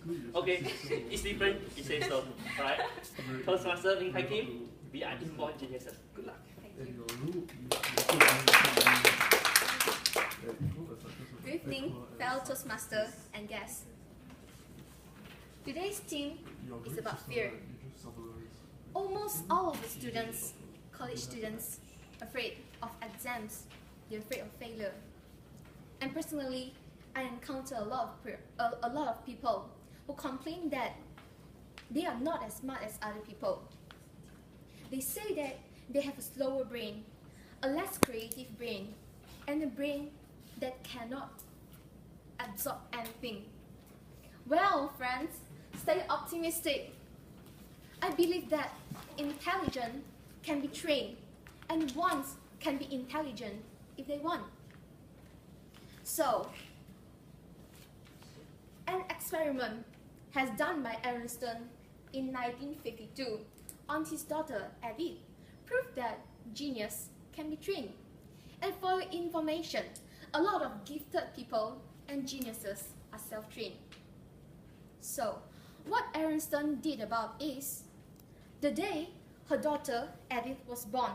Okay, it's different, it says so. Alright? Toastmaster Lim Khai Kim, we are Inborn Geniuses. Good luck. Good evening, fellow Toastmasters and guests. Today's theme is about fear. Almost all of the students, college students, afraid of exams. They're afraid of failure. And personally, I encounter a lot of people who complain that they are not as smart as other people. They say that they have a slower brain, a less creative brain, and a brain that cannot absorb anything. Well, friends, stay optimistic. I believe that intelligence can be trained, and ones can be intelligent if they want. So, an experiment has done by Einstein in 1952 on his daughter Edith proved that genius can be trained. And for your information, a lot of gifted people and geniuses are self-trained. So, what Einstein did about is, the day her daughter Edith was born,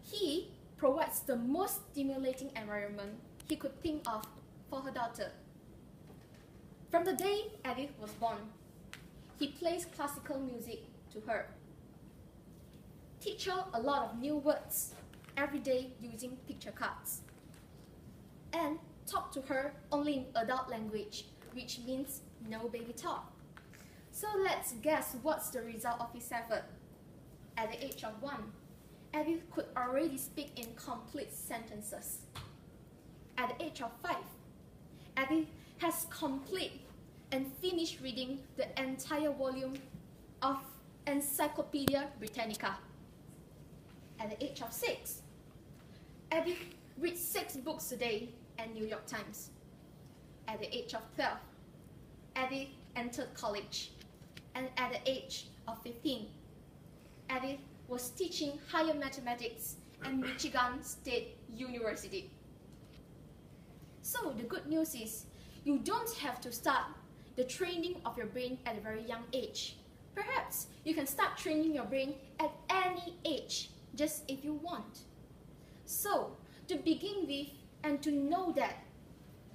he provides the most stimulating environment he could think of for her daughter. From the day Edith was born, he plays classical music to her, teach her a lot of new words every day using picture cards, and talk to her only in adult language, which means no baby talk. So let's guess what's the result of his effort. At the age of 1, Edith could already speak in complete sentences. At the age of 5, Edith has complete and finished reading the entire volume of Encyclopedia Britannica. At the age of 6, Edith reads 6 books a day and New York Times. At the age of 12, Edith entered college. And at the age of 15, Edith was teaching higher mathematics at Michigan State University. So the good news is, you don't have to start the training of your brain at a very young age. Perhaps you can start training your brain at any age, just if you want. So, to begin with, and to know that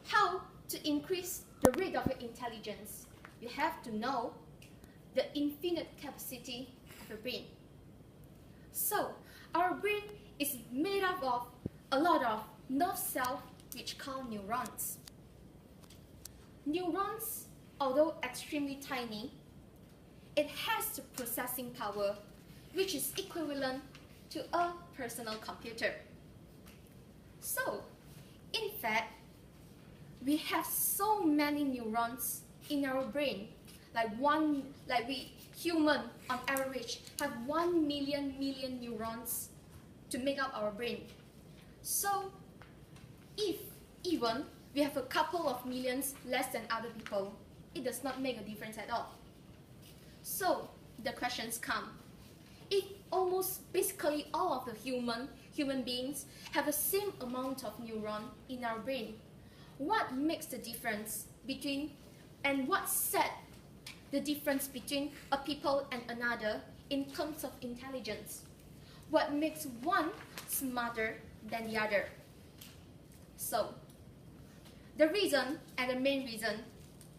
how to increase the rate of your intelligence, you have to know the infinite capacity of your brain. So, our brain is made up of a lot of nerve cells which called neurons. Neurons, although extremely tiny, it has the processing power which is equivalent to a personal computer. So, in fact, we have so many neurons in our brain, like we human on average have 1 million neurons to make up our brain. So, if even we have a couple of millions less than other people, it does not make a difference at all. So, the questions come. If almost basically all of the human beings have the same amount of neuron in our brain, what makes the difference between, and what set the difference between a people and another in terms of intelligence? What makes one smarter than the other? So, the reason, and the main reason,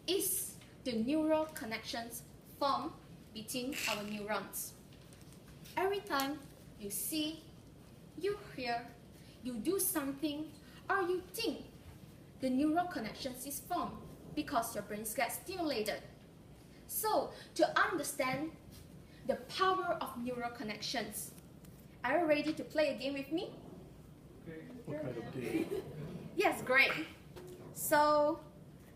is the neural connections formed between our neurons. Every time you see, you hear, you do something, or you think, the neural connections is formed because your brain gets stimulated. So, to understand the power of neural connections, are you ready to play a game with me? What kind of game? Yes, great. So,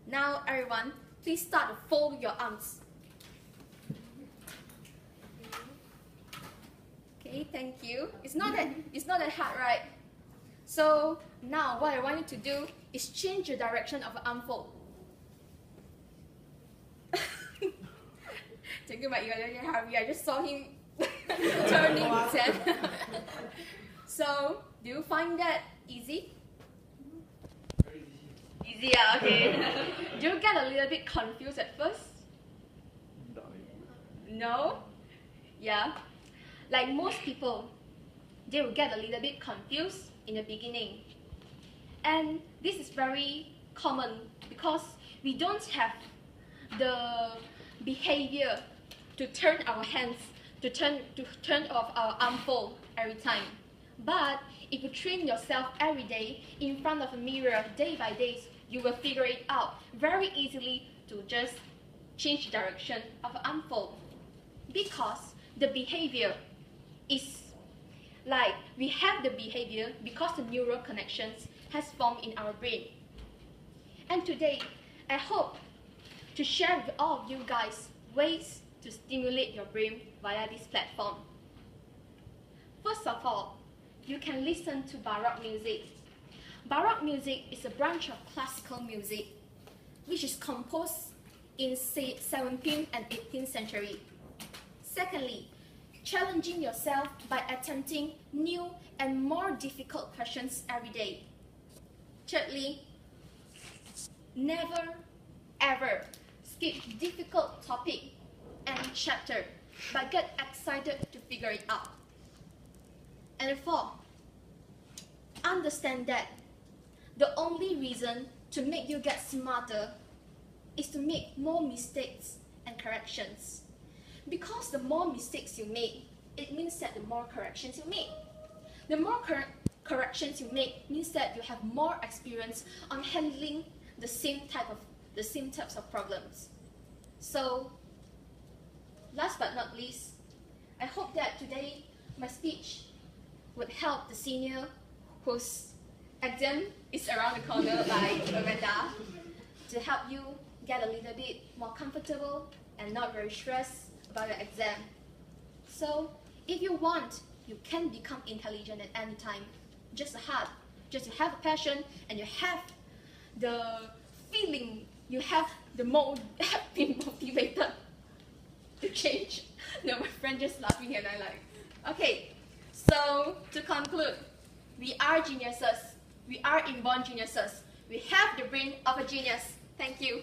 now everyone, please start to fold your arms. Okay, thank you. It's not that hard, right? So now what I want you to do is change the direction of the arm fold. Thank you, but you're happy. I just saw him turning his head. So, do you find that easy? Very easy. Yeah, okay. Do you get a little bit confused at first? No? Yeah. Like most people, they will get a little bit confused in the beginning. And this is very common because we don't have the behavior to turn our hands, to turn off our arm fold every time. But if you train yourself every day in front of a mirror day by day, you will figure it out very easily to just change the direction of an arm fold. Because the behavior is like we have the behavior because the neural connections has formed in our brain. And today, I hope to share with all of you guys ways to stimulate your brain via this platform. First of all, you can listen to Baroque music. Baroque music is a branch of classical music which is composed in 17th and 18th century. Secondly, challenging yourself by attempting new and more difficult questions every day. Thirdly, never ever skip difficult topic and chapter, but get excited to figure it out. And fourth, understand that the only reason to make you get smarter is to make more mistakes and corrections. Because the more mistakes you make, it means that the more corrections you make. The more corrections you make means that you have more experience on handling the same types of problems. So, last but not least, I hope that today my speech would help the senior whose exam is around the corner like Amanda to help you get a little bit more comfortable and not very stressed about your exam. So, if you want, you can become intelligent at any time. Just to have a passion and you have the feeling, you have been motivated to change. No, my friend just laughing and I like, okay. So to conclude, we are geniuses. We are inborn geniuses. We have the brain of a genius. Thank you.